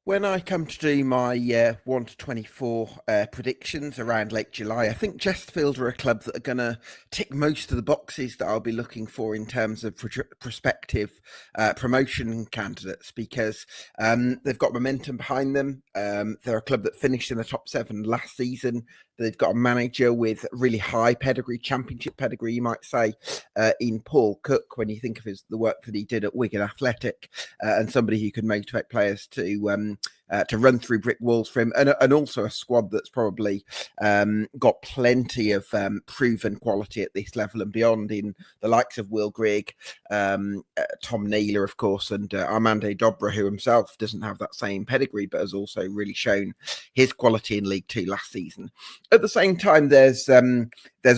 When I come to do my 1 to 24 predictions around late July, I think Chesterfield are a club that are going to tick most of the boxes that I'll be looking for in terms of prospective promotion candidates because they've got momentum behind them. They're a club that finished in the top 7 last season. They've got a manager with really high pedigree, championship pedigree, you might say, in Paul Cook, when you think of the work that he did at Wigan Athletic, and somebody who could motivate players to run through brick walls for him, and also a squad that's probably got plenty of proven quality at this level and beyond in the likes of Will Grigg, Tom Naylor, of course, and Armando Dobra, who himself doesn't have that same pedigree, but has also really shown his quality in League Two last season. At the same time, there's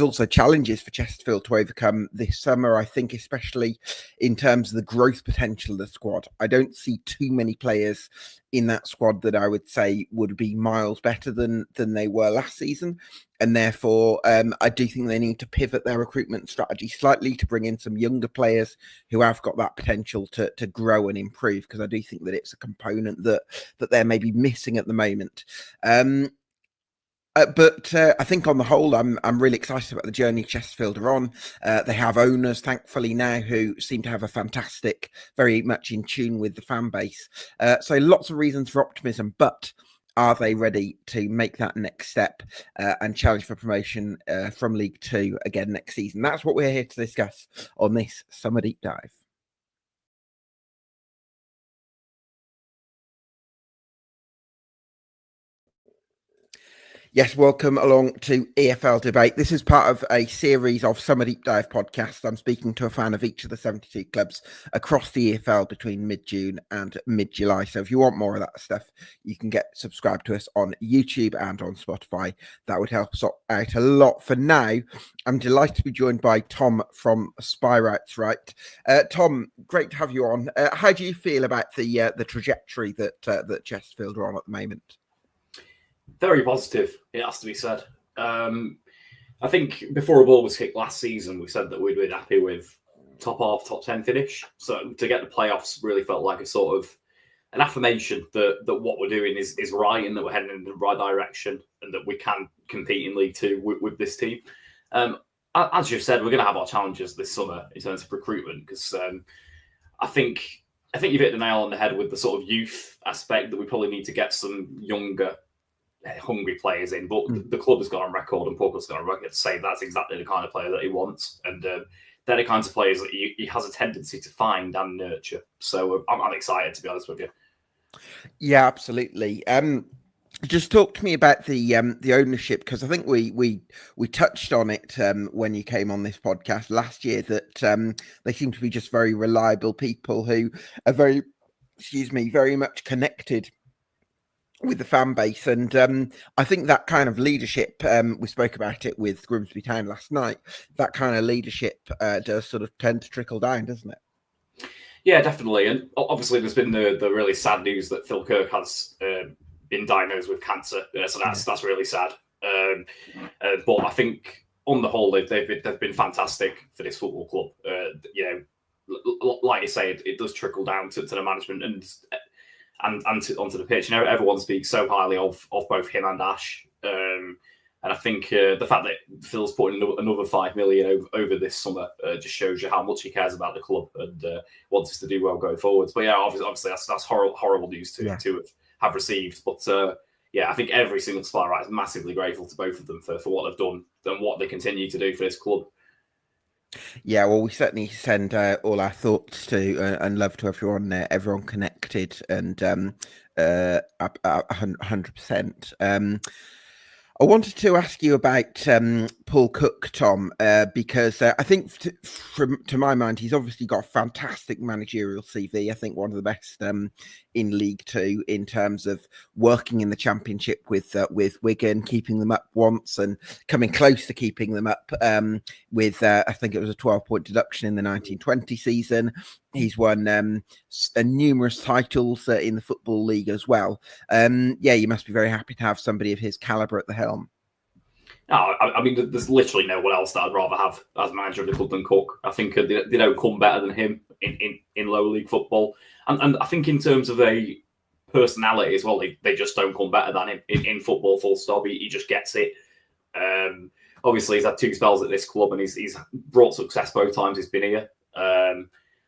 also challenges for Chesterfield to overcome this summer, I think, especially in terms of the growth potential of the squad. I don't see too many players in that squad that I would say would be miles better than they were last season. And therefore, I do think they need to pivot their recruitment strategy slightly to bring in some younger players who have got that potential to grow and improve, because I do think that it's a component that they're maybe missing at the moment. But I think on the whole, I'm really excited about the journey Chesterfield are on. They have owners, thankfully, now who seem to have a fantastic, very much in tune with the fan base. So lots of reasons for optimism, but are they ready to make that next step and challenge for promotion from League Two again next season? That's what we're here to discuss on this Summer Deep Dive. Yes, welcome along to EFL Debate. This is part of a series of Summer Deep Dive podcasts. I'm speaking to a fan of each of the 72 clubs across the EFL between mid-June and mid-July. So if you want more of that stuff, you can get subscribed to us on YouTube and on Spotify. That would help us out a lot. For now, I'm delighted to be joined by Tom from Spireites Write. Tom, great to have you on. How do you feel about the trajectory that Chesterfield are on at the moment? Very positive, it has to be said. I think before a ball was kicked last season, we said that we'd been happy with top half, top 10 finish. So to get the playoffs really felt like a sort of an affirmation that what we're doing is right and that we're heading in the right direction and that we can compete in League Two with this team. As you said, we're going to have our challenges this summer in terms of recruitment because I think you've hit the nail on the head with the sort of youth aspect that we probably need to get some younger, hungry players in, but the club has got on record and Paul has got on record to say that's exactly the kind of player that he wants, and they're the kinds of players that he has a tendency to find and nurture. So I'm excited, to be honest with you. Yeah, absolutely. Just talk to me about the ownership, because I think we touched on it when you came on this podcast last year, that they seem to be just very reliable people who are very much connected with the fan base. And I think that kind of leadership, we spoke about it with Grimsby Town last night, that kind of leadership does sort of tend to trickle down, doesn't it? Yeah, definitely. And obviously there's been the really sad news that Phil Kirk has been diagnosed with cancer. So that's really sad. But I think on the whole, they've been fantastic for this football club. Like you say, it does trickle down to the management and onto the pitch. You know, everyone speaks so highly of both him and Ash. And I think the fact that Phil's putting another 5 million over this summer just shows you how much he cares about the club and wants us to do well going forwards. But yeah, obviously that's horrible news to have received. But I think every single Spireites is massively grateful to both of them for what they've done and what they continue to do for this club. Yeah, well, we certainly send all our thoughts to and love to everyone connected, and 100%. I wanted to ask you about Paul Cook, Tom, because I think to my mind, he's obviously got a fantastic managerial CV. I think one of the best in League Two in terms of working in the Championship with Wigan, keeping them up once and coming close to keeping them up with, I think it was a 12-point deduction in the 1920 season. He's won numerous titles in the Football League as well. You must be very happy to have somebody of his calibre at the helm. No, I mean, there's literally no one else that I'd rather have as manager of the club than Cook. I think they don't come better than him in lower league football. And I think in terms of a personality as well. They just don't come better than him in football. Full stop. He just gets it. Obviously, he's had 2 spells at this club, and he's brought success both times he's been here.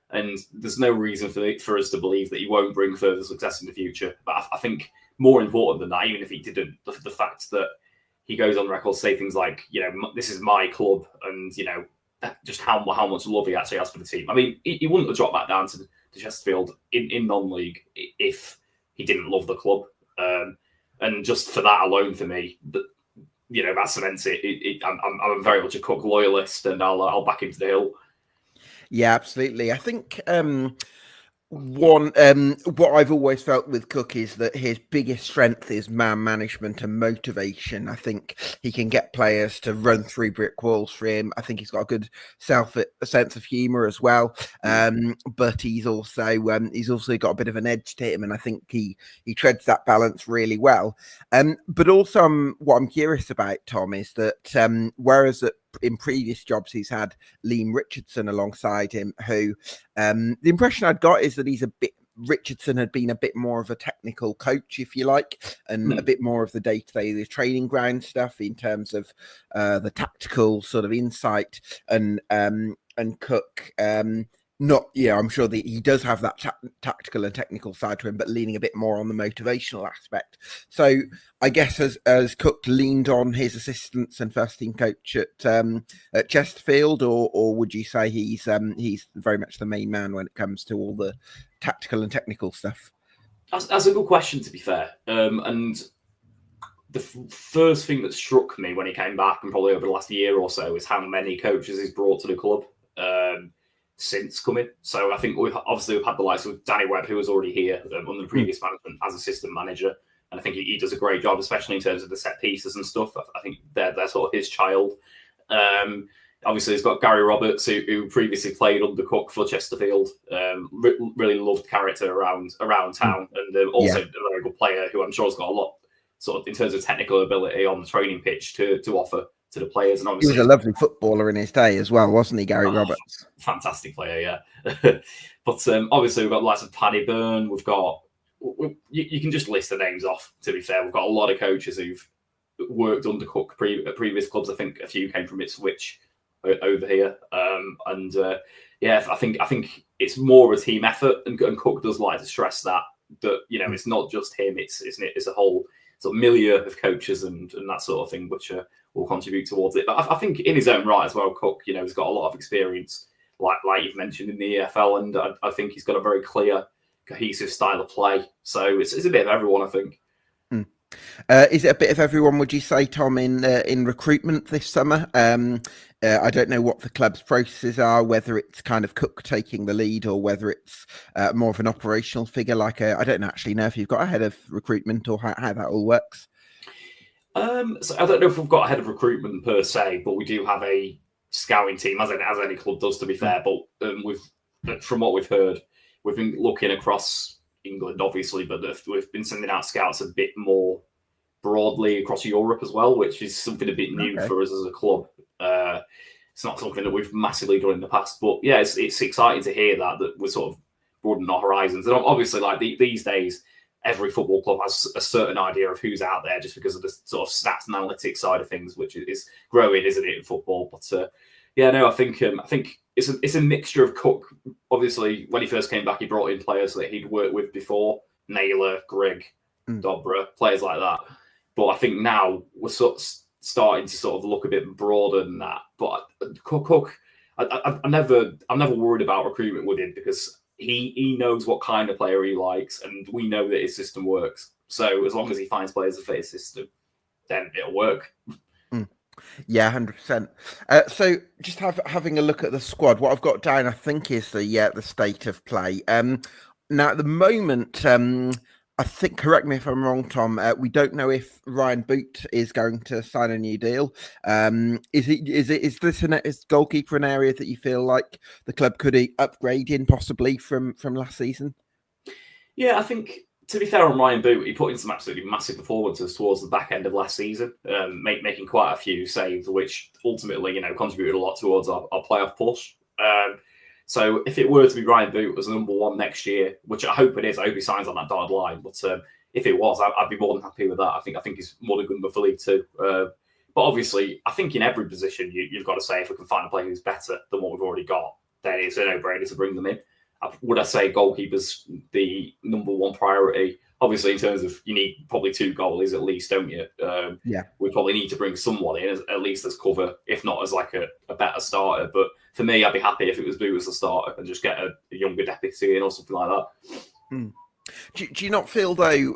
And there's no reason for us to believe that he won't bring further success in the future. But I think more important than that, even if he didn't, the fact that he goes on record to say things like, this is my club, and just how much love he actually has for the team. I mean, he wouldn't have dropped back down to Chesterfield in non-league if he didn't love the club. And just for that alone, for me, that cements it. I'm very much a Cook loyalist, and I'll back him to the hill. Yeah, absolutely. I think what I've always felt with Cook is that his biggest strength is man management and motivation. I think he can get players to run through brick walls for him. I think he's got a good sense of humour as well. But he's also got a bit of an edge to him, and I think he treads that balance really well. But also, what I'm curious about, Tom, is that whereas in previous jobs he's had Liam Richardson alongside him, who the impression I'd got is that Richardson had been a bit more of a technical coach, if you like, and a bit more of the day-to-day, the training ground stuff in terms of the tactical sort of insight, and Cook. I'm sure that he does have that tactical and technical side to him, but leaning a bit more on the motivational aspect. So I guess as Cook leaned on his assistants and first team coach at Chesterfield, or would you say he's very much the main man when it comes to all the tactical and technical stuff? That's a good question, to be fair. And the first thing that struck me when he came back, and probably over the last year or so, is how many coaches he's brought to the club since coming. So I think we've had the likes of Danny Webb, who was already here under the previous management as assistant manager. And I think he does a great job, especially in terms of the set pieces and stuff. I think they're sort of his child. Obviously, he's got Gary Roberts, who previously played under Cook for Chesterfield. Really loved character around town, and also a very good player who I'm sure has got a lot, sort of in terms of technical ability on the training pitch to offer to the players. And obviously, he was a lovely footballer in his day as well, wasn't he, Gary Roberts? Fantastic player, yeah. But obviously, we've got lots of Paddy Byrne. We've got you can just list the names off. To be fair, we've got a lot of coaches who've worked under Cook at previous clubs. I think a few came from Ipswich over here, I think it's more of a team effort, and Cook does like to stress that it's not just him. It's a whole sort of milieu of coaches and that sort of thing, which will contribute towards it. But I think in his own right as well, Cook, he's got a lot of experience, like you've mentioned, in the EFL, and I think he's got a very clear, cohesive style of play. So it's a bit of everyone, I think. Is it a bit of everyone, would you say, Tom, in recruitment this summer? I don't know what the club's processes are, whether it's kind of Cook taking the lead or whether it's more of an operational figure. I don't actually know if you've got a head of recruitment or how that all works. So I don't know if we've got a head of recruitment per se, but we do have a scouting team, as any club does, to be fair. But from what we've heard, we've been looking across England, obviously, but we've been sending out scouts a bit more broadly across Europe as well, which is something a bit new for us as a club. It's not something that we've massively done in the past, but yeah, it's exciting to hear that we're sort of broadening our horizons. And obviously, like these days, every football club has a certain idea of who's out there just because of the sort of stats and analytics side of things, which is growing, isn't it, in football? But I think it's a mixture of Cook. Obviously, when he first came back, he brought in players that he'd worked with before, Naylor, Grigg, Dobra, players like that. But I think now we're sort of starting to sort of look a bit broader than that. But Cook, I'm never worried about recruitment with him because he knows what kind of player he likes, and we know that his system works. So as long as he finds players that fit his system, then it'll work. Yeah, 100%. So just having a look at the squad, what I've got down, I think, is the state of play. Now, at the moment, I think, correct me if I'm wrong, Tom, we don't know if Ryan Boot is going to sign a new deal. Is this goalkeeper an area that you feel like the club could upgrade in possibly from last season? Yeah, I think, to be fair on Ryan Boot, he put in some absolutely massive performances towards the back end of last season, making quite a few saves, which ultimately, contributed a lot towards our playoff push. So if it were to be Ryan Boot as number one next year, which I hope it is, I hope he signs on that dotted line. But if it was, I'd be more than happy with that. I think he's more than good enough for League Two. But obviously, I think in every position you've got to say if we can find a player who's better than what we've already got, then it's a no-brainer to bring them in. Would I say goalkeeper's the number one priority? Obviously, in terms of you need probably 2 goalies at least, don't you? Yeah. We probably need to bring someone in at least as cover, if not as like a better starter. But for me, I'd be happy if it was Boo as the starter and just get a younger deputy in or something like that. Mm. Do you not feel though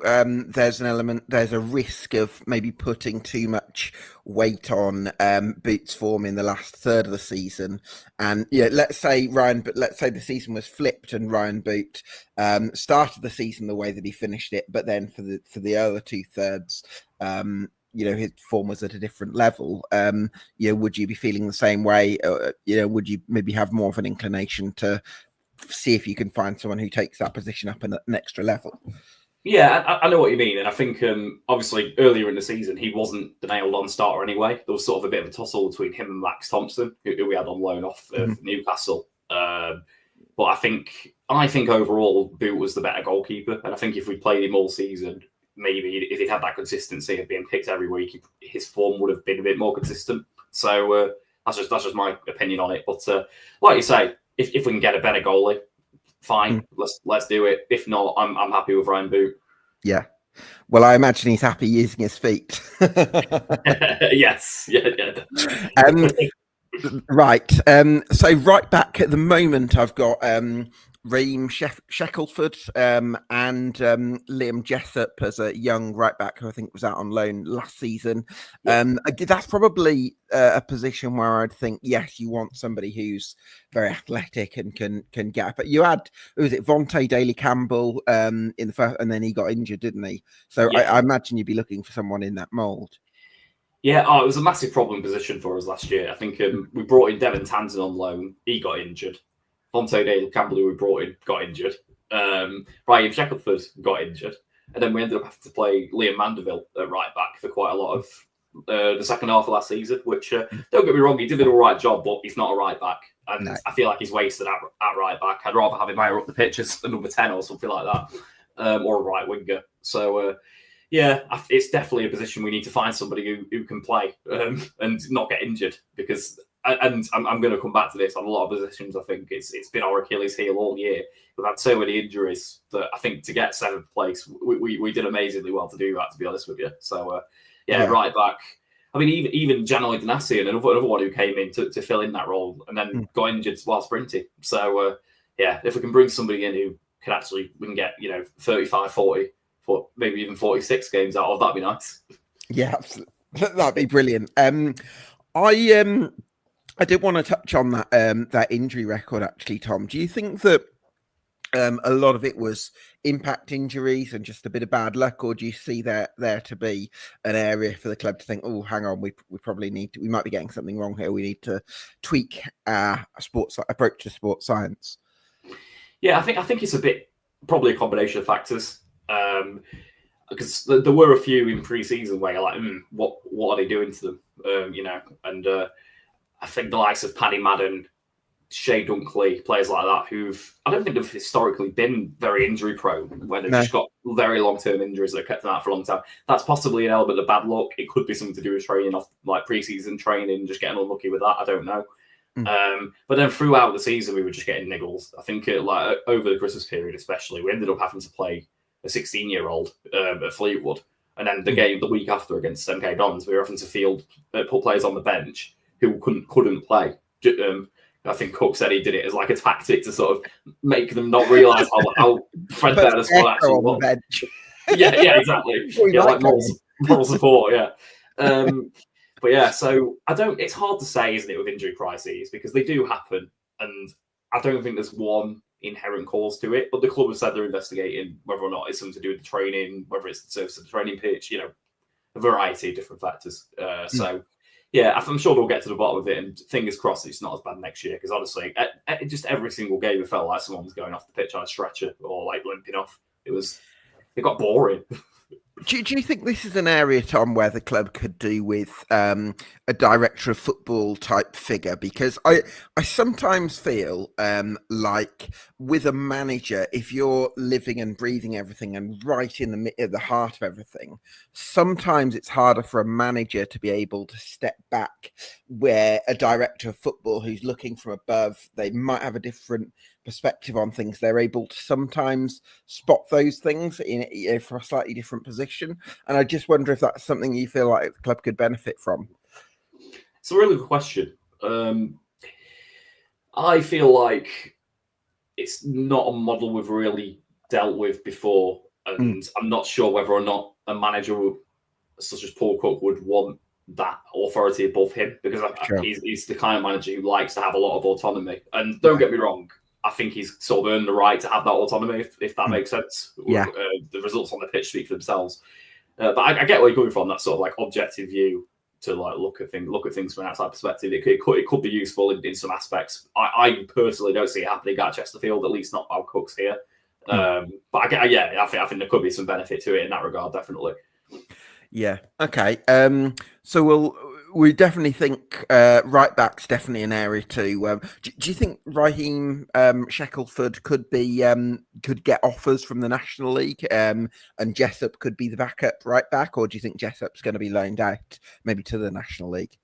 there's a risk of maybe putting too much weight on Boot's form in the last third of the season? And let's say the season was flipped and Ryan Boot started the season the way that he finished it, but then for the other 2/3, his form was at a different level. Would you be feeling the same way? Would you maybe have more of an inclination to see if you can find someone who takes that position up an extra level? Yeah, I know what you mean. And I think, obviously, earlier in the season, he wasn't the nailed-on starter anyway. There was sort of a bit of a tussle between him and Max Thompson, who we had on loan off of Newcastle. But I think overall, Boot was the better goalkeeper. And I think if we played him all season, maybe if he'd had that consistency of being picked every week, his form would have been a bit more consistent. So that's just my opinion on it. But like you say, if we can get a better goalie, fine, let's do it. If not, I'm happy with Ryan Boot. Yeah. Well, I imagine he's happy using his feet. Yes. Yeah. Right. So right back at the moment, I've got Raheem Shackelford and Liam Jessup as a young right back who I think was out on loan last season. That's probably a position where I'd think, yes, you want somebody who's very athletic and can get. But you had, who was it, Vontae Daly-Campbell in the first, and then he got injured, didn't he? So I imagine you'd be looking for someone in that mould. Yeah, it was a massive problem position for us last year. I think we brought in Devin Townsend on loan. He got injured. Vontae Daly-Campbell, who we brought in, got injured. Raheem Shackelford got injured. And then we ended up having to play Liam Mandeville at right back for quite a lot of the second half of last season, which, don't get me wrong, he did an all right job, but he's not a right back. And I feel like he's wasted at right back. I'd rather have him higher up the pitch as a number 10 or something like that, or a right winger. So, it's definitely a position we need to find somebody who can play and not get injured, because and I'm going to come back to this on a lot of positions. I think it's been our Achilles heel all year. We've had so many injuries that I think to get 7th place, we did amazingly well to do that, to be honest with you. So, right back. I mean, even Janoi Danasi and another one who came in to fill in that role and then got injured while sprinting. So, if we can bring somebody in who can actually, we can get, 35, 40, maybe even 46 games out of, that'd be nice. Yeah, absolutely. That'd be brilliant. I did want to touch on that injury record, actually, Tom. Do you think that a lot of it was impact injuries and just a bit of bad luck, or do you see there to be an area for the club to think, oh, hang on, we probably we might be getting something wrong here. We need to tweak our sports approach to sports science? Yeah, I think it's probably a combination of factors. Because there were a few in pre-season where you're like, what are they doing to them? And I think the likes of Paddy Madden, Shea Dunkley, players like that, I don't think have historically been very injury prone, when they've just got very long-term injuries that have kept them out for a long time. That's possibly an element of bad luck. It could be something to do with training off, like pre-season training, just getting unlucky with that. I don't know. But then throughout the season, we were just getting niggles. I think over the Christmas period, especially, we ended up having to play a 16-year-old at Fleetwood, and then the week after against MK Dons, we were having to put players on the bench who couldn't play. I think Cook said he did it as like a tactic to sort of make them not realise how threadbare the squad actually was. Yeah, exactly. Like moral support. Yeah. But yeah, so it's hard to say, isn't it, with injury crises, because they do happen, and I don't think there's one inherent cause to it. But the club have said they're investigating whether or not it's something to do with the training, whether it's the surface of the training pitch, a variety of different factors. So, yeah, I'm sure they'll get to the bottom of it, and fingers crossed it's not as bad next year, because honestly, just every single game, it felt like someone was going off the pitch on a stretcher or like limping off. It got boring. Do you think this is an area, Tom, where the club could do with a director of football type figure? Because I sometimes feel like with a manager, if you're living and breathing everything and right in the heart of everything, sometimes it's harder for a manager to be able to step back, where a director of football who's looking from above, they might have a different perspective on things. They're able to sometimes spot those things in from a slightly different position, and I just wonder if that's something you feel like the club could benefit from. It's a really good question. I feel like it's not a model we've really dealt with before, and I'm not sure whether or not a manager such as Paul Cook would want that authority above him, because Sure. he's the kind of manager who likes to have a lot of autonomy. And don't get me wrong, I think he's sort of earned the right to have that autonomy, if that makes sense. Yeah. The results on the pitch speak for themselves. But I get where you're coming from, that sort of like objective view to like look at things from an outside perspective. It could be useful in some aspects. I personally don't see it happening at Chesterfield, at least not while Cook's here. But I think there could be some benefit to it in that regard, definitely. Yeah. Okay. So we definitely think right back's definitely an area too. Do you think Raheem Shackelford could get offers from the National League, and Jessup could be the backup right back, or do you think Jessup's going to be loaned out maybe to the National League?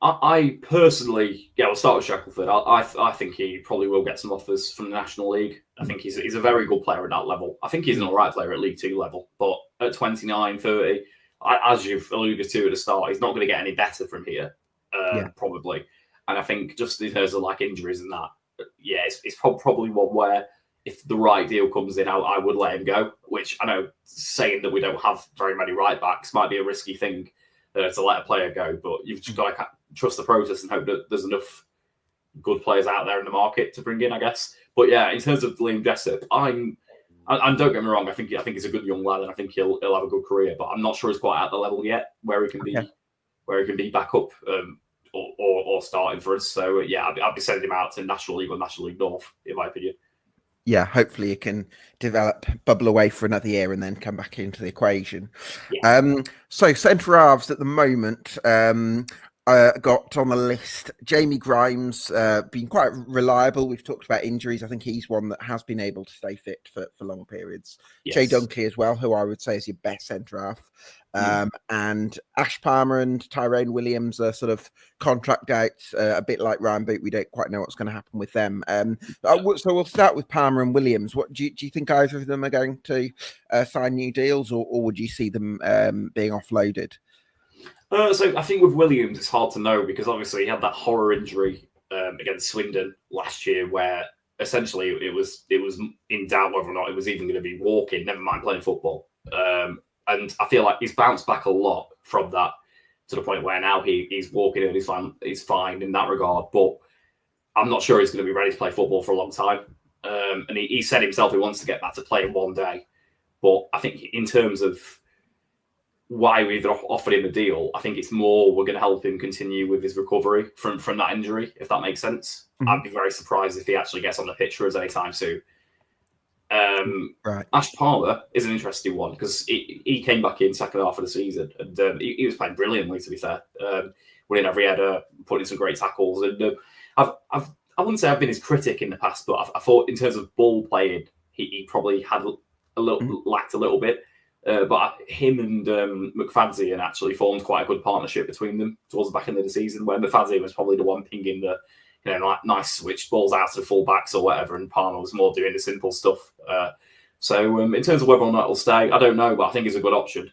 I personally, we'll start with Shackelford. I think he probably will get some offers from the National League. I think he's a very good player at that level. I think he's an all right player at League Two level, but at 29, 30, as you've alluded to at the start, he's not going to get any better from here, probably. And I think just in terms of like injuries and that, it's probably one where if the right deal comes in, I would let him go. Which I know saying that we don't have very many right backs might be a risky thing to let a player go, but you've just got to trust the process and hope that there's enough good players out there in the market to bring in, I guess. But yeah, in terms of Liam Jessup, and don't get me wrong, I think he's a good young lad, and I think he'll have a good career. But I'm not sure he's quite at the level yet where he can be back up or starting for us. So yeah, I'd be sending him out to National League or National League North, in my opinion. Yeah, hopefully it can bubble away for another year and then come back into the equation. Yeah. So centre halves at the moment, got on the list. Jamie Grimes, been quite reliable. We've talked about injuries. I think he's one that has been able to stay fit for long periods. Yes. Jay Dunkley as well, who I would say is your best centre half. And Ash Palmer and Tyrone Williams are sort of contract outs, a bit like Ryan Boot. We don't quite know what's going to happen with them. So we'll start with Palmer and Williams. What do you think either of them are going to sign new deals, or would you see them being offloaded? So I think with Williams, it's hard to know because obviously he had that horror injury against Swindon last year, where essentially it was in doubt whether or not it was even going to be walking, never mind playing football. And I feel like he's bounced back a lot from that to the point where now he's walking and he's fine in that regard. But I'm not sure he's going to be ready to play football for a long time. And he said himself he wants to get back to playing one day. But I think in terms of why we've offered him the deal, I think it's more we're going to help him continue with his recovery from that injury, if that makes sense. I'd be very surprised if he actually gets on the pitch for us anytime soon. Right. Ash Palmer is an interesting one because he came back in second half of the season and he was playing brilliantly, to be fair. Winning every header, putting some great tackles, and I wouldn't say I've been his critic in the past, but I thought in terms of ball playing, he probably had lacked a little bit. But him and McFadzean actually formed quite a good partnership between them towards the back end of the season, where McFadzean was probably the one pinging the nice switch balls out to the full backs or whatever, and Palmer was more doing the simple stuff. So in terms of whether or not it'll stay, I don't know, but I think it's a good option.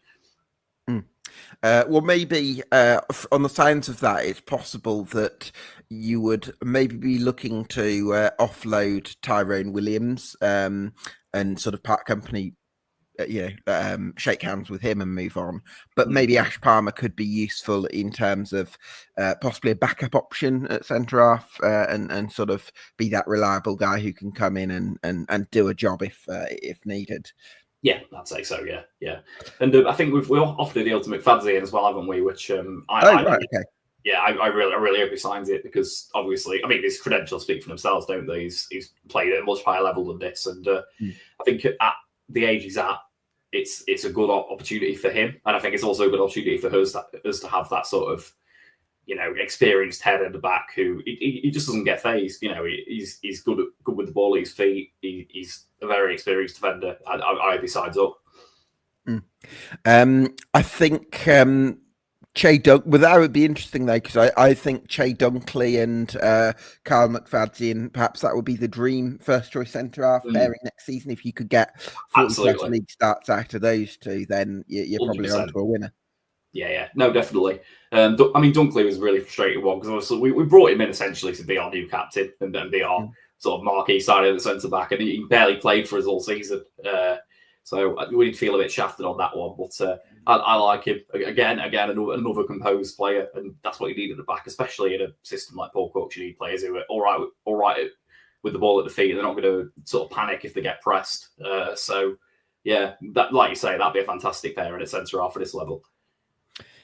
Well, maybe on the signs of that, it's possible that you would maybe be looking to offload Tyrone Williams and sort of part company, shake hands with him and move on. But maybe Ash Palmer could be useful in terms of possibly a backup option at centre half and sort of be that reliable guy who can come in and do a job if needed. Yeah, I'd say so. Yeah. And I think we offered a deal to McFadzean as well, haven't we? Which Okay. Yeah, I really hope he signs it because obviously, I mean, his credentials speak for themselves, don't they? He's played at a much higher level than this, and I think at the age he's at, it's a good opportunity for him, and I think it's also a good opportunity for us to have that sort of experienced head at the back who he just doesn't get phased. He's good with the ball at his feet. He's a very experienced defender. Either side's up. I think Che Dunk. That would be interesting though, because I think Che Dunkley and Carl McFadzean, perhaps that would be the dream first choice centre half pairing next season. If you could get 40+ league starts out of those two, then you're probably 100%. onto a winner. Yeah, no, definitely. Dunkley was a really frustrating one because obviously we brought him in essentially to be our new captain and then be our sort of marquee side of the centre back, and he barely played for us all season. So we did feel a bit shafted on that one, but I like him. Again, another composed player, and that's what you need at the back, especially in a system like Paul Cook's. You need players who are all right with the ball at the feet. They're not going to sort of panic if they get pressed. So yeah, that, like you say, that'd be a fantastic pair in a centre half at this level.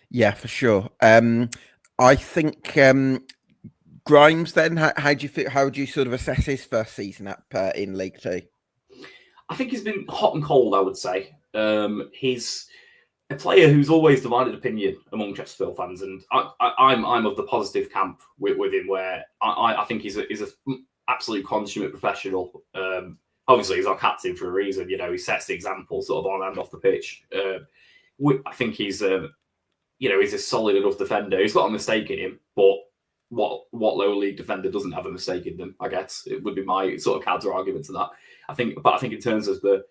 Yeah, for sure. I think Grimes. Then, how do you feel? How would you sort of assess his first season up in League Two? I think he's been hot and cold, I would say. He's a player who's always divided opinion among Chesterfield fans, and I'm of the positive camp with him, where I think he's an absolute consummate professional. Obviously, he's our captain for a reason. He sets the example sort of on and off the pitch. I think he's he's a solid enough defender. He's got a mistake in him, but what low league defender doesn't have a mistake in them? I guess it would be my sort of counter argument to that. I think in terms of the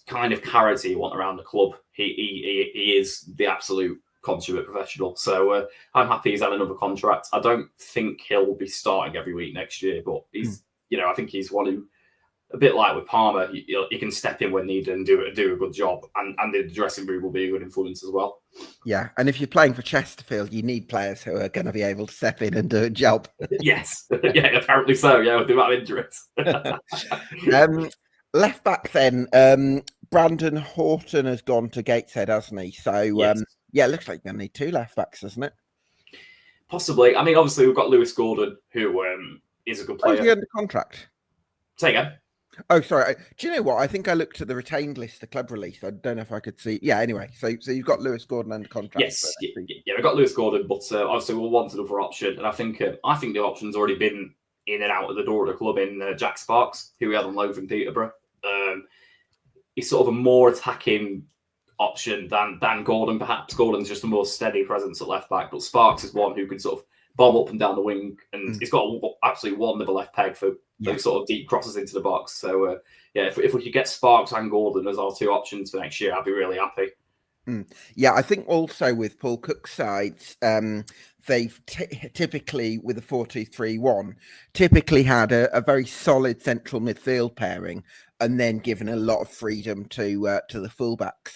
kind of character you want around the club, he is the absolute consummate professional. So I'm happy he's had another contract. I don't think he'll be starting every week next year, but he's I think he's one who, a bit like with Palmer, he can step in when needed and do a good job, and the dressing room will be a good influence as well. Yeah, and if you're playing for Chesterfield, you need players who are going to be able to step in and do a job. Yes, yeah, apparently so. Yeah, with the amount of injuries. Left back then, Brandon Horton has gone to Gateshead, hasn't he? So yes. It looks like you're going to need two left backs, doesn't it? Possibly. I mean, obviously we've got Lewis Gordon, who is a good player. Is he under contract? Say again. Oh, sorry. Do you know what? I think I looked at the retained list, the club release. I don't know if I could see. Yeah, anyway. So you've got Lewis Gordon under contract. Yes, we've got Lewis Gordon, but obviously we'll want another option. And I think the option's already been in and out of the door of the club in Jack Sparks, who we had on loan from Peterborough. He's sort of a more attacking option than Gordon, perhaps. Gordon's just a more steady presence at left back, but Sparks is one who can sort of bomb up and down the wing, and he's got absolutely one with a left peg for those sort of deep crosses into the box. So if we could get Sparks and Gordon as our two options for next year, I'd be really happy. Yeah, I think also with Paul Cook's sides, they've typically, with a 4-2-3-1, typically had a very solid central midfield pairing, and then given a lot of freedom to the fullbacks.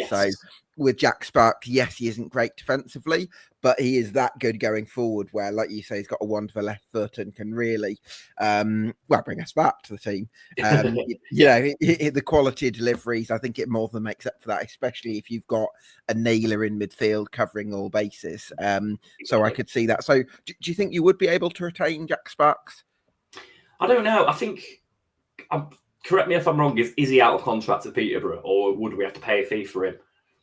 So with Jack Sparks, yes, he isn't great defensively, but he is that good going forward, where, like you say, he's got a wonderful left foot and can really, bring us back to the team. The quality of deliveries, I think it more than makes up for that, especially if you've got a nailer in midfield covering all bases. So I could see that. So do you think you would be able to retain Jack Sparks? I don't know. I think, correct me if I'm wrong, is he out of contract at Peterborough, or would we have to pay a fee for him?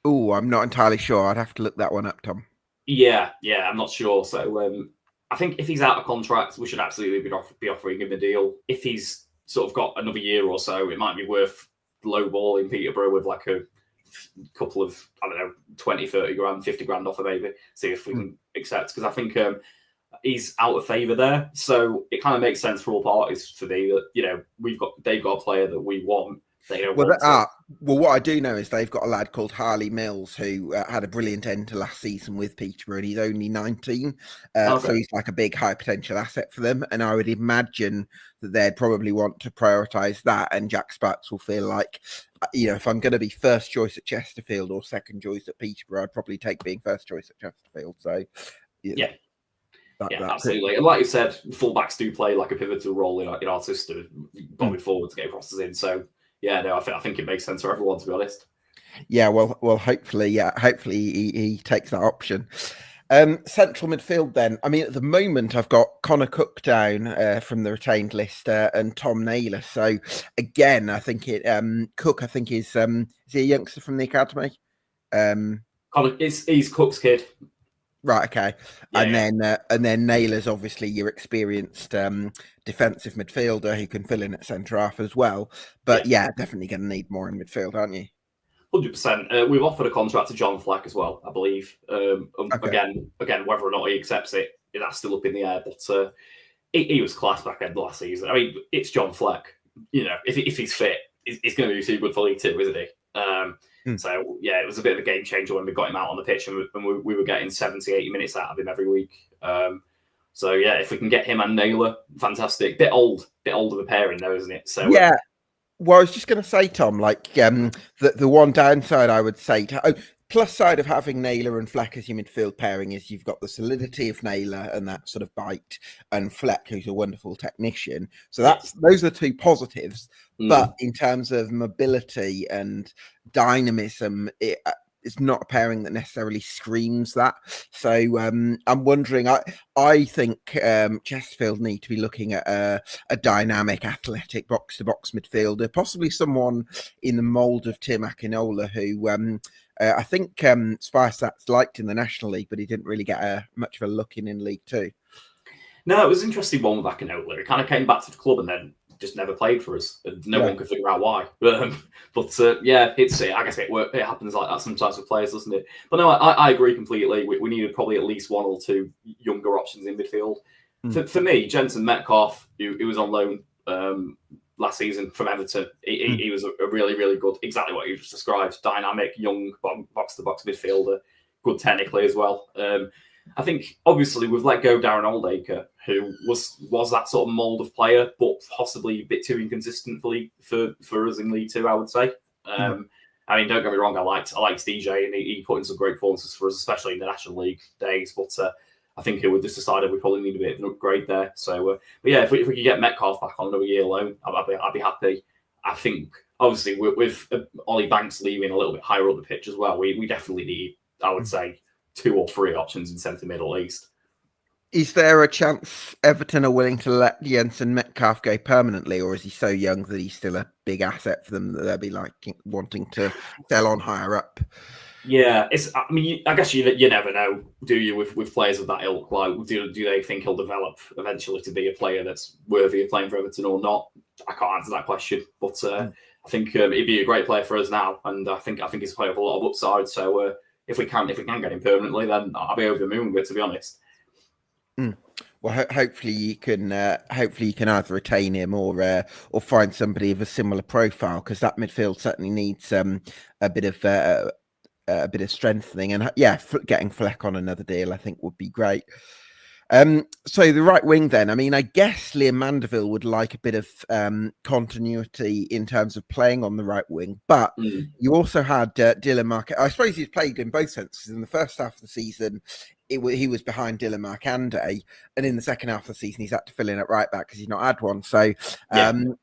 Oh, I'm not entirely sure. I'd have to look that one up, Tom. Yeah, I'm not sure. So I think if he's out of contract, we should absolutely be offering him a deal. If he's sort of got another year or so, it might be worth lowballing Peterborough with like a couple of, 20, 30 grand, 50 grand offer maybe. See if we can accept, because I think he's out of favour there. So it kind of makes sense for all parties for me that, they've got a player that we want. What I do know is they've got a lad called Harley Mills who had a brilliant end to last season with Peterborough, and he's only 19. So he's like a big high potential asset for them. And I would imagine that they'd probably want to prioritise that. And Jack Sparks will feel like, if I'm going to be first choice at Chesterfield or second choice at Peterborough, I'd probably take being first choice at Chesterfield. So absolutely. And like you said, fullbacks do play like a pivotal role in our system, bombing forward to get crosses in. So I think it makes sense for everyone, to be honest. Yeah, well, hopefully he takes that option. Central midfield then. I mean, at the moment, I've got Connor Cook down from the retained list and Tom Naylor. So again, I think Cook, I think is he a youngster from the academy? He's Cook's kid. Right, okay. Yeah, And then Naylor's obviously your experienced defensive midfielder who can fill in at centre half as well. But yeah, definitely going to need more in midfield, aren't you? 100%. We've offered a contract to John Fleck as well, I believe. Okay. Again, whether or not he accepts it, that's still up in the air. But he was class back end last season. I mean, it's John Fleck. You know, if he's fit, he's going to be too good for League Two, isn't he? So, yeah, it was a bit of a game changer when we got him out on the pitch and we were getting 70, 80 minutes out of him every week. So, yeah, if we can get him and Naylor, fantastic. Bit old of a pairing, though, isn't it? So, yeah. Well, I was just going to say, Tom, like the one downside I would say plus side of having Naylor and Fleck as your midfield pairing is you've got the solidity of Naylor and that sort of bite, and Fleck, who's a wonderful technician. So those are the two positives. But in terms of mobility and dynamism, it's not a pairing that necessarily screams that. So I'm wondering, I think Chesterfield need to be looking at a dynamic, athletic, box-to-box midfielder, possibly someone in the mould of Tim Akinola, who I think Spireites liked in the National League, but he didn't really get much of a look in League Two. No, it was an interesting one with Akinola. He kind of came back to the club and then just never played for us, and no one could figure out why. Yeah, I guess it happens like that sometimes with players, doesn't it? But no, I agree completely. We needed probably at least one or two younger options in midfield. For me, Jensen Metcalf, who was on loan last season from Everton, he was a really, really good, exactly what you just described, dynamic, young, box-to-box midfielder, good technically as well. I think obviously we've let go Darren Oldacre, who was that sort of mould of player, but possibly a bit too inconsistent for us in League Two, I would say. I mean, don't get me wrong, I liked DJ, and he put in some great performances for us, especially in the National League days. But I think we just decided we probably need a bit of an upgrade there. So, but yeah, if we could get Metcalf back on another year loan, I'd be happy. I think obviously with Ollie Banks leaving a little bit higher up the pitch as well, we definitely need, I would say, 2 or 3 options in centre mid at least. Is there a chance Everton are willing to let Jensen Metcalf go permanently, or is he so young that he's still a big asset for them that they'll be like wanting to sell on higher up? Yeah, I mean, I guess you never know, do you? With players of that ilk, like do they think he'll develop eventually to be a player that's worthy of playing for Everton or not? I can't answer that question, but I think he'd be a great player for us now, and I think he's a player with a lot of upside. So if we can get him permanently, then I'll be over the moon with it, to be honest. Well, hopefully you can either retain him or find somebody of a similar profile, because that midfield certainly needs a bit of strengthening, and getting Fleck on another deal I think would be great. So the right wing then, I mean, I guess Liam Mandeville would like a bit of continuity in terms of playing on the right wing, but you also had Dylan Mark. I suppose he's played in both senses. In the first half of the season, he was behind Dylan Markande, and in the second half of the season, he's had to fill in at right back because he's not had one. So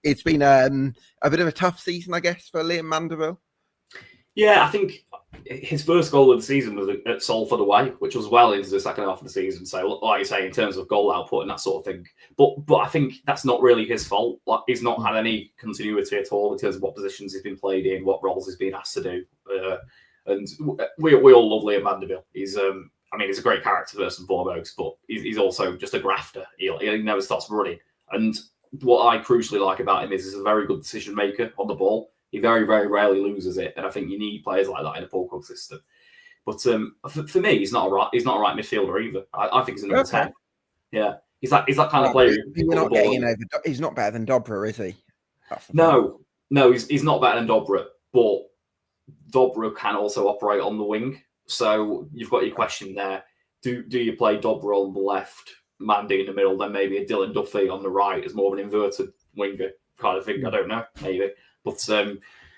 it's been a bit of a tough season, I guess, for Liam Mandeville. Yeah, I think his first goal of the season was at Salford away, which was well into the second half of the season. So, like you say, in terms of goal output and that sort of thing, but I think that's not really his fault. Like, he's not had any continuity at all in terms of what positions he's been played in, what roles he's been asked to do. And we all love Liam Mandeville. He's he's a great character first and foremost, but he's also just a grafter. He never stops running. And what I crucially like about him is he's a very good decision maker on the ball. He very, very rarely loses it, and I think you need players like that in a Paul Cook system. But for me, he's not a right midfielder either. I think he's a number 10. Yeah, he's that kind of player. He's not better than Dobra, is he? No, he's not better than Dobra, but Dobra can also operate on the wing. So you've got your question there. Do you play Dobra on the left, Mandy in the middle, then maybe a Dylan Duffy on the right as more of an inverted winger kind of thing? I don't know, maybe. But,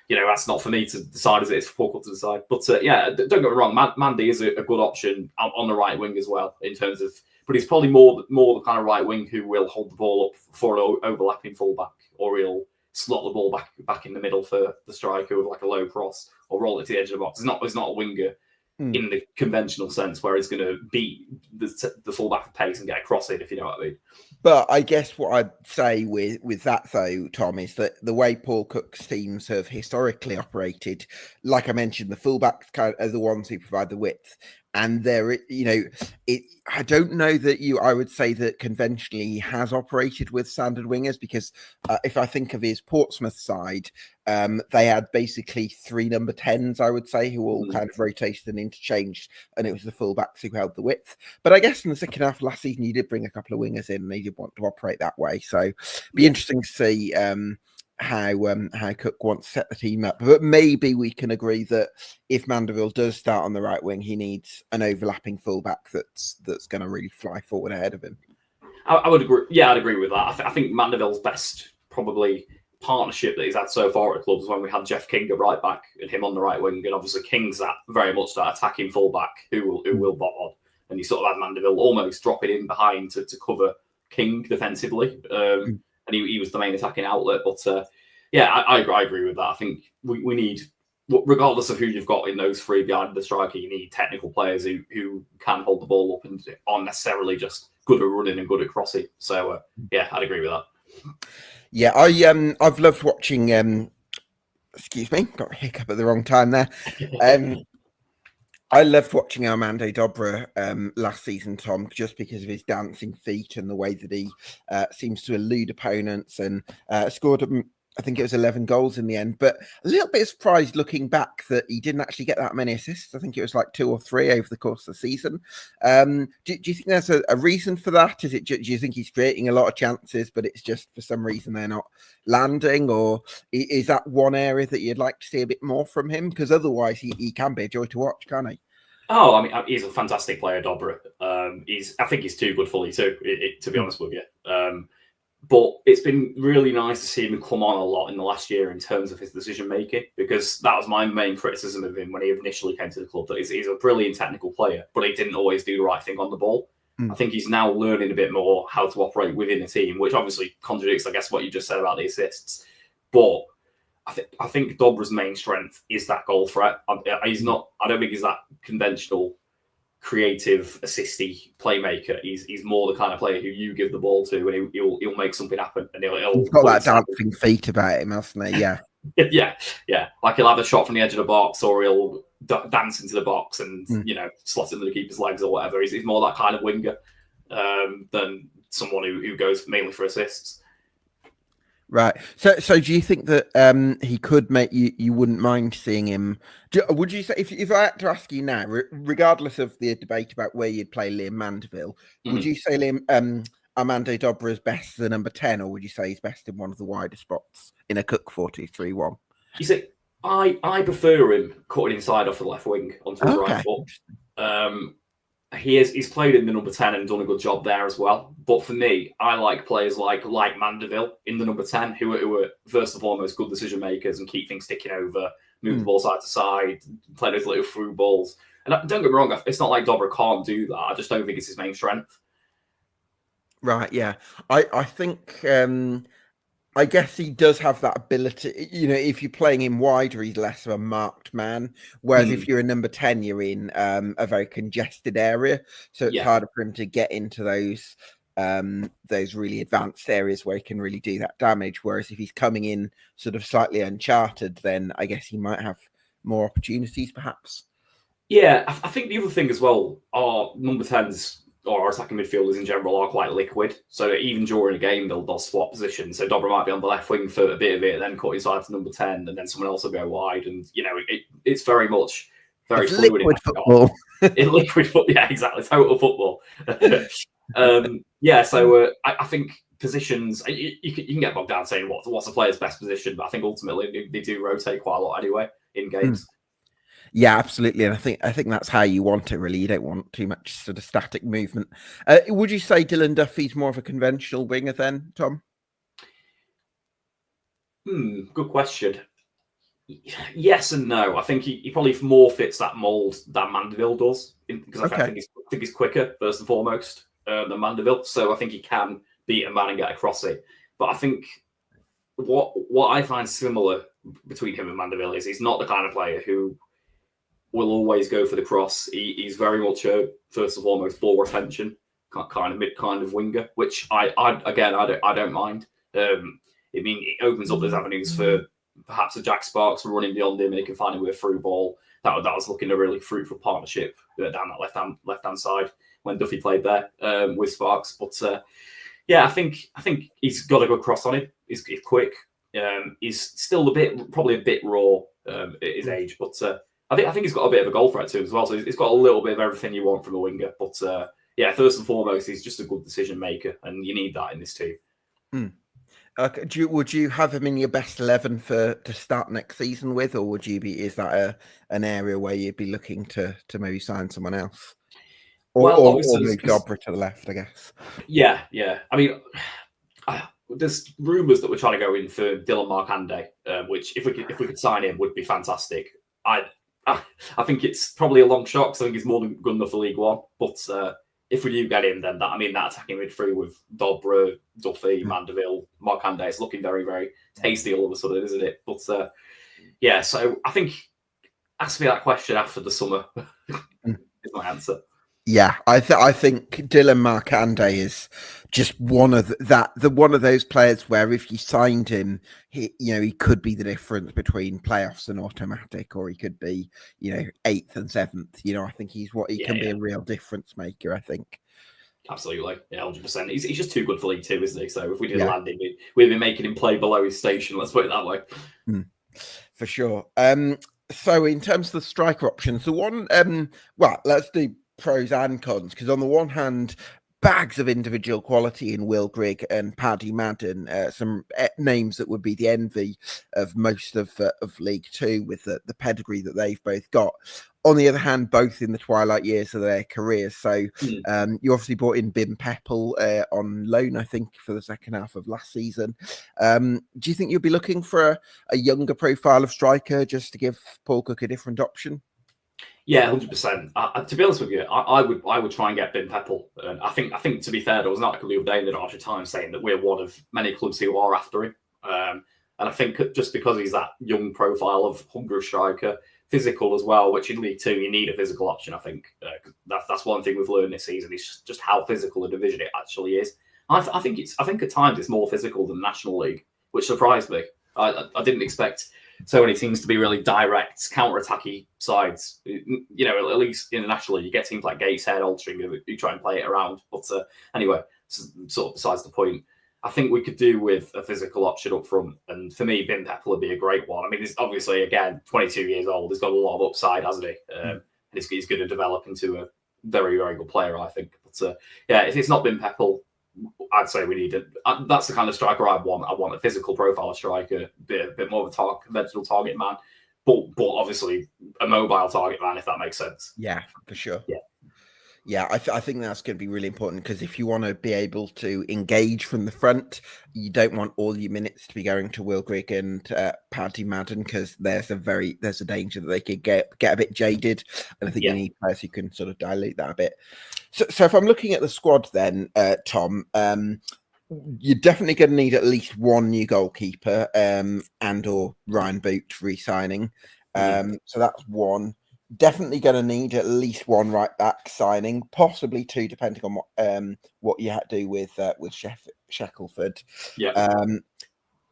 that's not for me to decide, as it is for Paul Cook to decide. But, don't get me wrong, Mandy is a good option on the right wing as well, in terms of, but he's probably more the kind of right wing who will hold the ball up for an overlapping fullback, or he'll slot the ball back in the middle for the striker with like a low cross, or roll it to the edge of the box. He's not a winger. in the conventional sense, where he's going to beat the fullback of pace and get across it, if you know what I mean. But I guess what I'd say with that, though, Tom, is that the way Paul Cook's teams have historically operated, like I mentioned, the fullbacks kind of are the ones who provide the width. And there, I don't know that I would say that conventionally he has operated with standard wingers, because if I think of his Portsmouth side, they had basically 3 number 10s, I would say, who all kind of rotated and interchanged, and it was the fullbacks who held the width. But I guess in the second half of last season, you did bring a couple of wingers in, and they did want to operate that way. So it'd be interesting to see how Cook wants to set the team up. But maybe we can agree that if Mandeville does start on the right wing, he needs an overlapping fullback that's going to really fly forward ahead of him. I would agree. Yeah, I'd agree with that. I think Mandeville's best probably partnership that he's had so far at clubs when we had Jeff King at right back and him on the right wing, and obviously King's that very much that attacking fullback who will bob on, and you sort of had Mandeville almost dropping in behind to cover King defensively. And he was the main attacking outlet. But I agree with that. I think we need, regardless of who you've got in those 3 behind the striker, you need technical players who can hold the ball up and aren't necessarily just good at running and good at crossing. So I'd agree with that. Yeah, I've loved watching. Excuse me, got a hiccup at the wrong time there. I loved watching Armando Dobra last season, Tom, just because of his dancing feet and the way that he seems to elude opponents, and scored, I think it was 11 goals in the end. But a little bit surprised looking back that he didn't actually get that many assists. I think it was like 2 or 3 over the course of the season. Do you think there's a reason for that? Is it? Do you think he's creating a lot of chances, but it's just for some reason they're not landing? Or is that one area that you'd like to see a bit more from him? Because otherwise he can be a joy to watch, can't he? Oh, I mean, he's a fantastic player, Dobra. I think he's too good fully too, to be honest with you. But it's been really nice to see him come on a lot in the last year in terms of his decision making, because that was my main criticism of him when he initially came to the club. That he's a brilliant technical player, but he didn't always do the right thing on the ball. I think he's now learning a bit more how to operate within a team, which obviously contradicts, I guess, what you just said about the assists. But I think Dobra's main strength is that goal threat. He's not. I don't think he's that conventional, creative, assisty playmaker. He's more the kind of player who you give the ball to, and he'll make something happen. And he's got that dancing feet about him, hasn't he? Yeah, yeah. Like he'll have a shot from the edge of the box, or he'll dance into the box and slot into the keeper's legs or whatever. He's more that kind of winger than someone who goes mainly for assists. Right. So do you think that he could make you wouldn't mind seeing him? Would you say, if I had to ask you now, regardless of the debate about where you'd play Liam Mandeville, would you say Armando Dobra is best as the number 10, or would you say he's best in one of the wider spots in a Cook 4-2-3-1? You see, I prefer him cutting inside off the left wing onto his right foot. He's played in the number 10 and done a good job there as well. But for me, I like players like Mandeville in the number 10, who are first and foremost good decision makers and keep things ticking over, move the ball side to side, play those little through balls. And don't get me wrong, it's not like Dobra can't do that. I just don't think it's his main strength. Right, yeah. I think I guess he does have that ability. You know, if you're playing him wider, he's less of a marked man. Whereas if you're a number 10, you're in a very congested area. So it's harder for him to get into those really advanced areas where he can really do that damage. Whereas if he's coming in sort of slightly uncharted, then I guess he might have more opportunities, perhaps. Yeah, I think the other thing as well are number 10s or our attacking midfielders in general are quite liquid. So even during a game, they'll swap positions. So Dobra might be on the left wing for a bit of it, then cut inside to number 10, and then someone else will go wide. And, it's very much very fluid. Liquid football. In liquid football. Yeah, exactly. Total football. So I think positions, you can get bogged down saying what's a player's best position, but I think ultimately they do rotate quite a lot anyway in games. Yeah, absolutely. And I think that's how you want it, really. You don't want too much sort of static movement. Would you say Dylan Duffy's more of a conventional winger then, Tom? Good question. Yes and no. I think he probably more fits that mould that Mandeville does, because I think he's quicker, first and foremost, than Mandeville. So I think he can beat a man and get across it. But I think what I find similar between him and Mandeville is he's not the kind of player who will always go for the cross. He's very much a first and foremost ball retention kind of winger, which I don't mind. It opens up those avenues for perhaps a Jack Sparks running beyond him, and he can find him with a through ball. That was looking a really fruitful partnership down that left hand side when Duffy played there with Sparks. But I think he's got a good cross on him. He's quick. He's still probably a bit raw at his age, but I think he's got a bit of a goal threat to him as well. So he's got a little bit of everything you want from a winger. But first and foremost, he's just a good decision maker, and you need that in this team. Would you have him in your best 11 to start next season with, or would you be? Is that an area where you'd be looking to maybe sign someone else, or move Dobra to the left? I guess. Yeah. I mean, there's rumours that we're trying to go in for Dylan Markande, which if we could sign him would be fantastic. I think it's probably a long shot because I think he's more than good enough for League One. But if we do get him, then that attacking midfield with Dobra, Duffy, Mandeville, Markande is looking very, very tasty all of a sudden, isn't it? But so I think ask me that question after the summer is my answer. Yeah, I think Dylan Markande is just one of one of those players where if you signed him, he could be the difference between playoffs and automatic, or he could be 8th and 7th. I think he can be a real difference maker. I think. Absolutely, 100%. He's just too good for League Two, isn't he? So if we did land him, we'd be making him play below his station. Let's put it that way. For sure. So in terms of the striker options, the one, let's do pros and cons, because on the one hand, bags of individual quality in Will Grigg and Paddy Madden, some names that would be the envy of most of League Two with the pedigree that they've both got. On the other hand, both in the twilight years of their careers. So you obviously brought in Bim Peppel on loan, I think, for the second half of last season. Do you think you'll be looking for a younger profile of striker just to give Paul Cook a different option? Yeah, 100%. To be honest with you, I would try and get Bim Peppel. I think to be fair, there was an article the other day in the Derbyshire Times saying that we're one of many clubs who are after him. And I think just because he's that young profile of hungry striker, physical as well, which in League Two you need a physical option. I think that's one thing we've learned this season is just how physical a division it actually is. I think at times it's more physical than National League, which surprised me. I didn't expect so many teams to be really direct, counter-attacky sides. At least in the National League, you get teams like Gateshead, Altrincham who try and play it around. But anyway, sort of besides the point. I think we could do with a physical option up front. And for me, Bim Peppel would be a great one. I mean, he's obviously, again, 22 years old. He's got a lot of upside, hasn't he? And he's going to develop into a very, very good player, I think. But if it's not Bim Peppel, I'd say we need that's the kind of striker I want. I want a physical profile striker, a bit more of a conventional target man, but obviously a mobile target man, if that makes sense. Yeah, for sure. Yeah, I think that's going to be really important because if you want to be able to engage from the front, you don't want all your minutes to be going to Will Grigg and Paddy Madden because there's a danger that they could get a bit jaded, and I think you need players who can sort of dilute that a bit. So if I'm looking at the squad, then Tom, you're definitely going to need at least one new goalkeeper and or Ryan Boot re-signing. So that's one. Definitely going to need at least one right back signing, possibly two, depending on what you had to do with Shackelford. Yeah.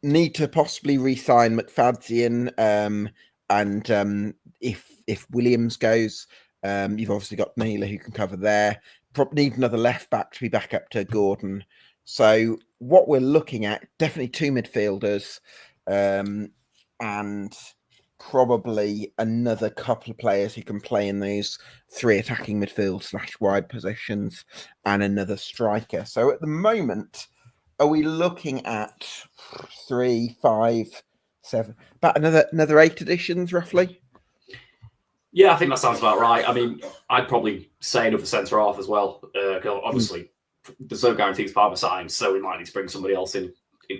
Need to possibly re-sign McFadzean, and if Williams goes, you've obviously got Naylor who can cover there. Probably need another left back to be back up to Gordon. So what we're looking at, definitely two midfielders, and probably another couple of players who can play in those three attacking midfield / wide positions and another striker. So at the moment, are we looking at 3, 5, 7, about another 8 additions roughly? Yeah, I think that sounds about right. I mean, I'd probably say another centre half as well. Obviously, there's no guarantees Palmer signs, so we might need to bring somebody else in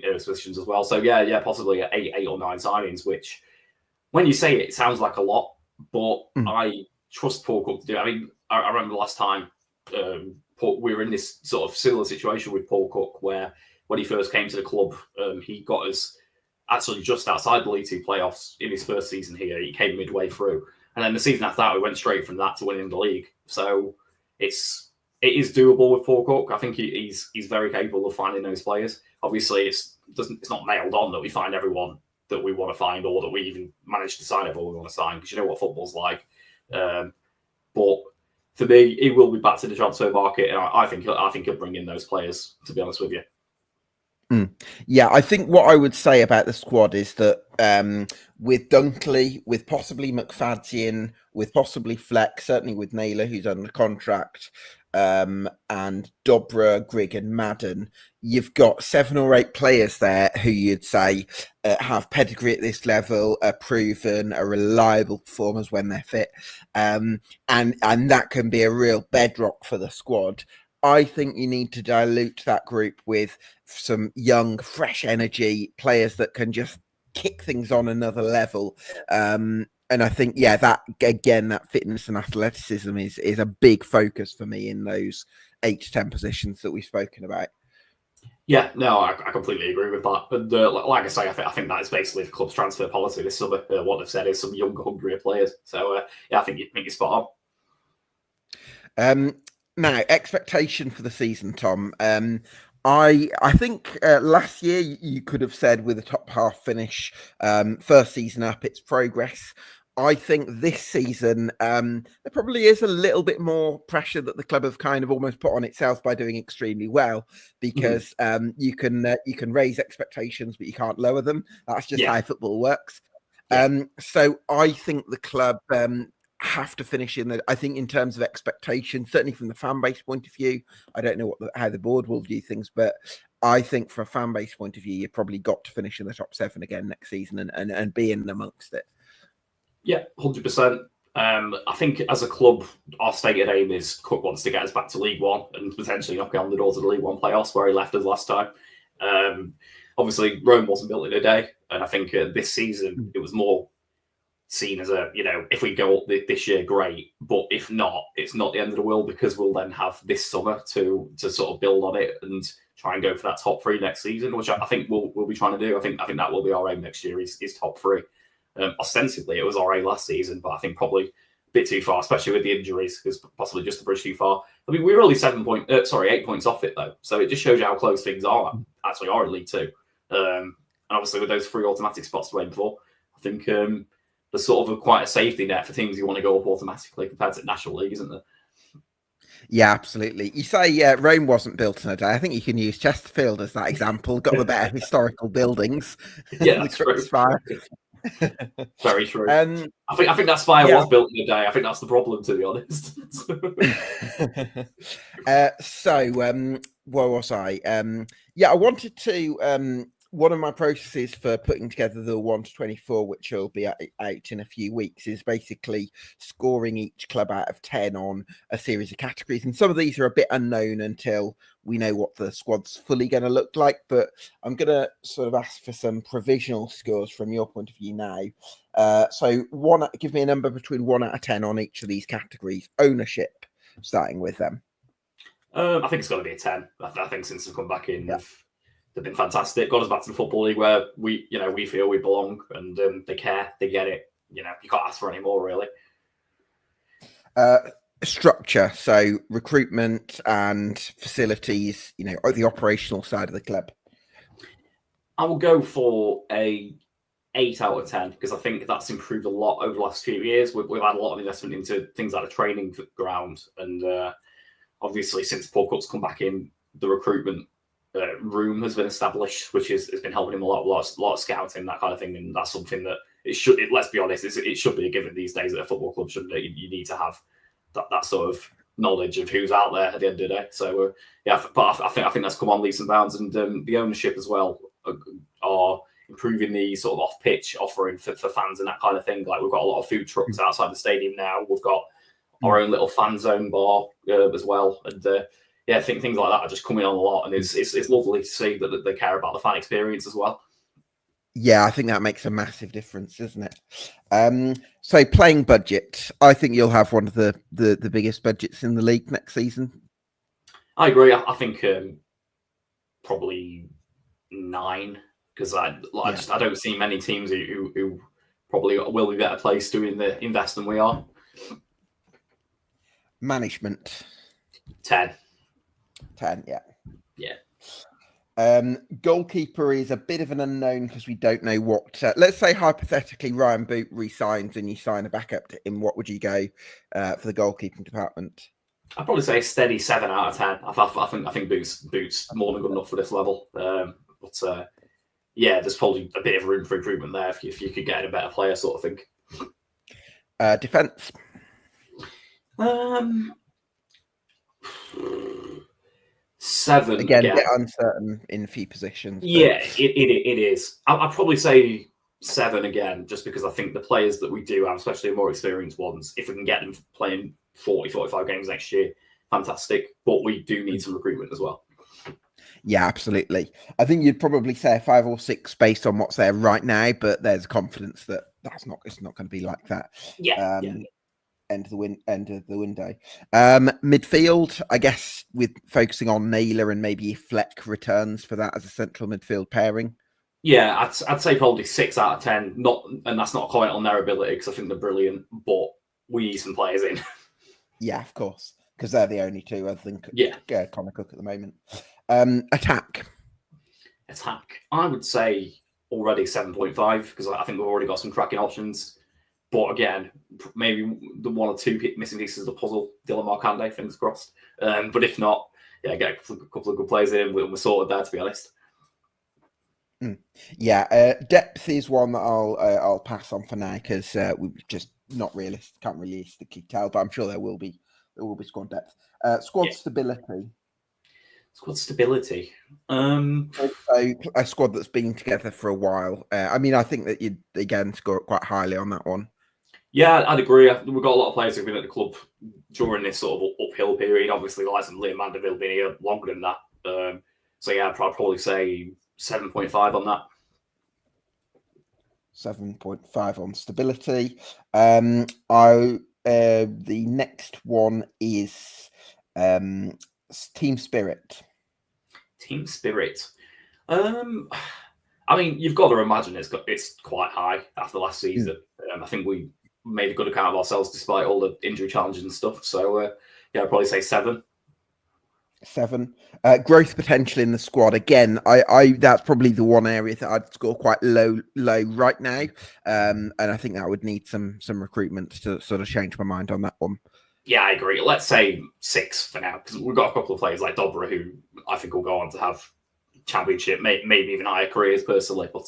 those positions as well. So yeah, possibly 8 or 9 signings, which when you say it sounds like a lot, but I trust Paul Cook to do it. I mean, I remember last time we were in this sort of similar situation with Paul Cook, where when he first came to the club, he got us actually just outside the League Two playoffs in his first season here. He came midway through, And then the season after that, we went straight from that to winning the league. So it is doable with Paul Cook. I think he's very capable of finding those players. Obviously, it's not nailed on that we find everyone that we want to find, or that we even manage to sign everyone we want to sign, because you know what football's like. But for me, he will be back to the transfer market, and I think he'll bring in those players, to be honest with you. Yeah, I think what I would say about the squad is that with Dunkley, with possibly McFadzean, with possibly Fleck, certainly with Naylor, who's under contract, and Dobra, Grigg, and Madden, you've got 7 or 8 players there who you'd say have pedigree at this level, are proven, are reliable performers when they're fit, and that can be a real bedrock for the squad. I think you need to dilute that group with some young, fresh energy players that can just kick things on another level. And I think, that again, that fitness and athleticism is a big focus for me in those 8 to 10 positions that we've spoken about. Yeah, no, I completely agree with that. But like I say, I think that is basically the club's transfer policy this summer. What they've said is some younger, hungrier players. So I think you're spot on. Now, expectation for the season, Tom. I think last year you could have said with a top half finish, first season up, it's progress. I think this season there probably is a little bit more pressure that the club have kind of almost put on itself by doing extremely well, because you can raise expectations but you can't lower them. That's just how football works. So I think the club have to finish I think in terms of expectation, certainly from the fan base point of view. I don't know how the board will view things, but I think from a fan base point of view, you've probably got to finish in the top 7 again next season and be in amongst it. Yeah, 100%. I think as a club, our stated aim is Cook wants to get us back to League One and potentially knocking on the doors of the League One playoffs where he left us last time. Obviously, Rome wasn't built in a day, and I think this season it was more seen as if we go up this year, great, but if not, it's not the end of the world, because we'll then have this summer to sort of build on it and try and go for that top 3 next season, which I think we'll be trying to do. I think that will be our aim next year, is top 3. Ostensibly, it was our aim last season, but I think probably a bit too far, especially with the injuries, because possibly just a bridge too far. I mean, we were only 8 points off it though, so it just shows you how close things are in League 2. And obviously, with those 3 automatic spots to aim for, I think there's sort of quite a safety net for teams who want to go up automatically compared to National League, isn't there? Yeah, absolutely. You say Rome wasn't built in a day. I think you can use Chesterfield as that example. Got the better historical buildings. Yeah, that's true. Very true. I think that spire was built in a day. I think that's the problem, to be honest. Where was I? I wanted to. One of my processes for putting together the 1 to 24, which will be out in a few weeks, is basically scoring each club out of 10 on a series of categories. And some of these are a bit unknown until we know what the squad's fully going to look like. But I'm going to sort of ask for some provisional scores from your point of view now. So give me a number between 1 out of 10 on each of these categories. Ownership, starting with them. I think it's got to be a 10. I think since they've come back in, they've been fantastic. Got us back to the Football League where we feel we belong, and they care, they get it. You can't ask for any more, really. Structure, so recruitment and facilities, the operational side of the club. I will go for a 8 out of 10, because I think that's improved a lot over the last few years. We've had a lot of investment into things like the training ground, and obviously since Paul Cook's come back in, the recruitment room has been established, which has been helping him a lot of scouting, that kind of thing, and that's something that let's be honest, it should be a given these days at a football club, shouldn't it? You need to have that sort of knowledge of who's out there at the end of the day. So but I think that's come on leaps and bounds, and the ownership as well are improving the sort of off-pitch offering for fans and that kind of thing. Like, we've got a lot of food trucks outside the stadium now. We've got our own little fan zone bar as well, and I think things like that are just coming on a lot, and it's lovely to see that they care about the fan experience as well. Yeah, I think that makes a massive difference, doesn't it? So playing budget, I think you'll have one of the biggest budgets in the league next season. I agree. I think probably 9, because I don't see many teams who probably will be better placed doing the invest than we are. Management. 10. 10, yeah. Yeah. Goalkeeper is a bit of an unknown because we don't know what. Let's say hypothetically Ryan Boot resigns and you sign a backup to him. What would you go for the goalkeeping department? I'd probably say steady 7 out of 10. I think Boot's more than good enough for this level. Yeah, there's probably a bit of room for improvement there if you could get a better player, sort of thing. Defense. 7 again. Bit uncertain in a few positions. Yeah, it is. I'd probably say 7 again, just because I think the players that we do have, especially the more experienced ones, if we can get them playing 40, 45 games next year, fantastic. But we do need some recruitment as well. Yeah, absolutely. I think you'd probably say a 5 or 6 based on what's there right now, but there's confidence that it's not going to be like that. Yeah. End of the window. Midfield, I guess, with focusing on Naylor and maybe if Fleck returns for that as a central midfield pairing. Yeah, I'd say probably 6 out of 10. And that's not a comment on their ability because I think they're brilliant, but we need some players in. Yeah, of course, because they're the only two I think. Yeah, Connor Cook at the moment. Attack. I would say already 7.5 because I think we've already got some cracking options. But again, maybe the 1 or 2 missing pieces of the puzzle. Dylan Markande, fingers crossed. But if not, yeah, get a couple of good players in. We're sorted there, to be honest. Yeah, depth is one that I'll pass on for now because we're just not realistic. Can't realistically tell, but I'm sure there will be squad depth. Squad stability. Squad stability. Also, a squad that's been together for a while. I mean, I think that you'd again score quite highly on that one. Yeah, I'd agree. We've got a lot of players who've been at the club during this sort of uphill period. Obviously, the likes of Liam Mandeville been here longer than that. So yeah, I'd probably say 7.5 on that. 7.5 on stability. The next one is team spirit. Team spirit. I mean, you've got to imagine it's quite high after last season. I think we made a good account of ourselves despite all the injury challenges and stuff. So yeah, I'd probably say 7. 7. Growth potential in the squad. Again, I that's probably the one area that I'd score quite low right now. And I think that would need some recruitment to sort of change my mind on that one. Yeah, I agree. Let's say 6 for now, because we've got a couple of players like Dobra who I think will go on to have championship, maybe even higher careers personally. But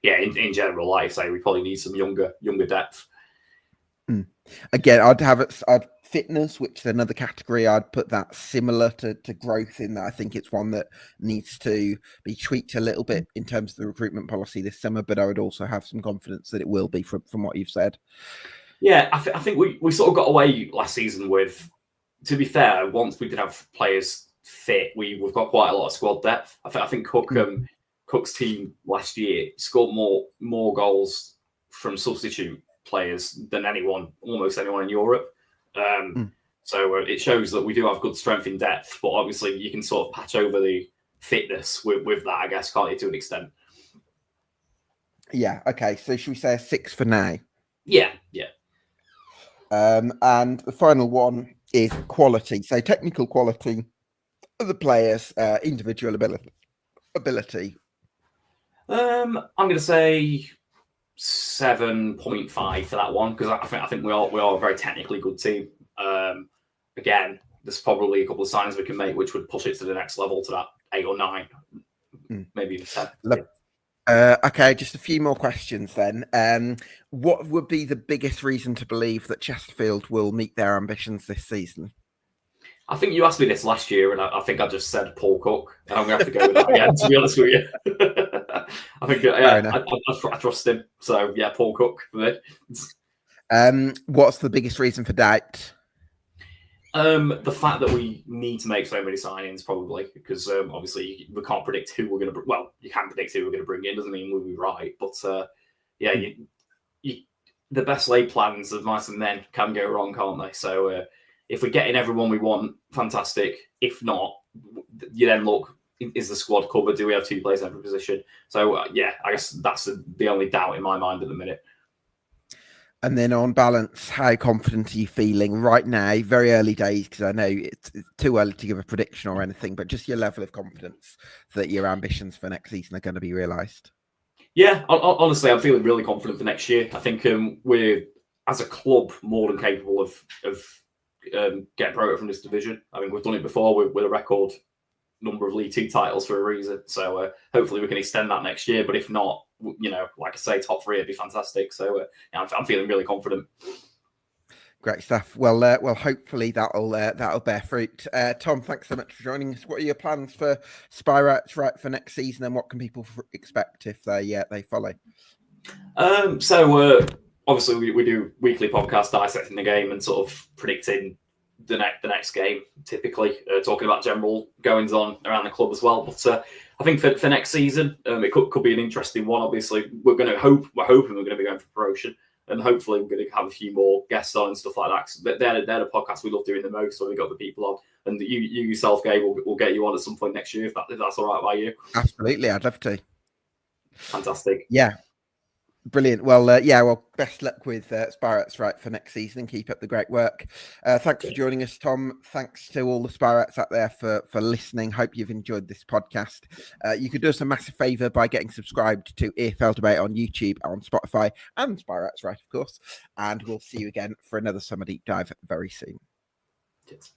yeah, in general, like I say, we probably need some younger depth. Again, I'd fitness, which is another category. I'd put that similar to growth in that. I think it's one that needs to be tweaked a little bit in terms of the recruitment policy this summer, but I would also have some confidence that it will be from what you've said. Yeah, I think we sort of got away last season with, to be fair, once we did have players fit, we've got quite a lot of squad depth. I think Cook's team last year scored more goals from substitute players than almost anyone in Europe. So it shows that we do have good strength in depth, but obviously you can sort of patch over the fitness with that, I guess, can't you, to an extent? Yeah, okay. So should we say a 6 for now? Yeah. And the final one is quality. So technical quality of the players, individual ability. I'm going to say 7.5 for that one because I think we are a very technically good team. Again, there's probably a couple of signs we can make which would push it to the next level to that 8 or 9, maybe even 10. Okay, just a few more questions then. What would be the biggest reason to believe that Chesterfield will meet their ambitions this season? I think you asked me this last year, and I think I just said Paul Cook, and I'm going to have to go with that again, to be honest with you. I think I trust him. So, yeah, Paul Cook for me. What's the biggest reason for doubt? The fact that we need to make so many signings, probably, because obviously we can't predict who we're going to. Well, you can predict who we're going to bring in. Doesn't mean we'll be right, but yeah, the best laid plans of mice and men can go wrong, can't they? So if we're getting everyone we want, fantastic. If not, you then look: is the squad covered? Do we have 2 players in every position? So yeah, I guess that's the only doubt in my mind at the minute. And then on balance, how confident are you feeling right now? Very early days, because I know it's too early to give a prediction or anything, but just your level of confidence that your ambitions for next season are going to be realised. Yeah, honestly, I'm feeling really confident for next year. I think we're, as a club, more than capable of getting promoted from this division. I mean, we've done it before with a record number of League Two titles for a reason. So hopefully we can extend that next year. But if not, like I say, top three would be fantastic. So I'm feeling really confident. Great stuff. Well, hopefully that'll bear fruit. Tom, thanks so much for joining us. What are your plans for Spireites Write for next season, and what can people expect if they follow? So obviously we do weekly podcasts dissecting the game and sort of predicting the next game. Typically talking about general goings on around the club as well. But I think for next season, it could be an interesting one. Obviously, we're hoping we're going to be going for promotion. And hopefully we're going to have a few more guests on and stuff like that. They're the podcasts we love doing the most, so we got the people on. And you yourself, Gabe, will get you on at some point next year if that's all right by you. Absolutely, I'd love to. Fantastic. Yeah, brilliant. Well, best luck with Spireites Write for next season, and keep up the great work. Thanks for joining us, Tom. Thanks to all the Spireites out there for listening. Hope you've enjoyed this podcast. You could do us a massive favour by getting subscribed to EFL Debate on YouTube, on Spotify, and Spireites Write, of course. And we'll see you again for another Summer Deep Dive very soon. Cheers.